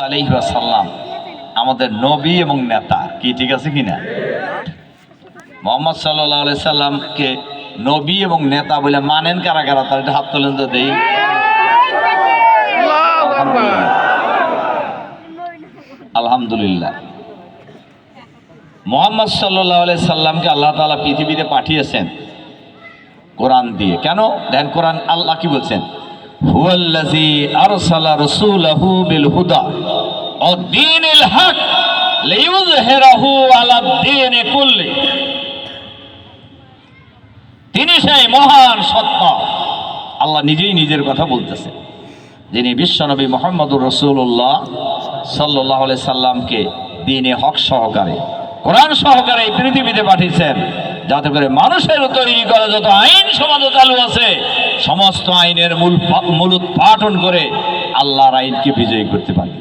আলাইহি ওয়াসাল্লাম আমাদের নবী এবং নেতা, কি ঠিক আছে কিনা? মুহাম্মদ সাল্লাল্লাহু আলাইহি সাল্লামকে নবী এবং নেতা বলে মানেন কারা কারা? তার হাত তোলেন তো দেই। আলহামদুলিল্লাহ। মুহাম্মদ সাল্লাল্লাহু আলাইহি সাল্লামকে আল্লাহ তাআলা পৃথিবীতে পাঠিয়েছেন কোরআন দিয়ে। কেন দেখেন কোরআন আল্লাহ কি বলছেন? হুয়াল্লাযী আরসালা রাসূলাহু বিল হুদা ওয়া দীনিল হক লিইয়ুযহিরাহু আলাদ দীনি কুল্লি। তিনি সেই মহান সত্তা, আল্লাহ নিজেই নিজের কথা বলতেছেন, যিনি বিশ্বনবী মুহাম্মদুর রাসূলুল্লাহ সাল্লাল্লাহু আলাইহি সাল্লামকে দ্বীনে হক সহকারে, কোরআন সহকারে এই পৃথিবীতে পাঠিয়েছেন, যাতে করে মানুষের তৈরি করা যত আইন সমাজে চালু আছে সমস্ত আইনের মূল উৎপাটন করে আল্লাহর আইনকে বিজয়ী করতে পারে।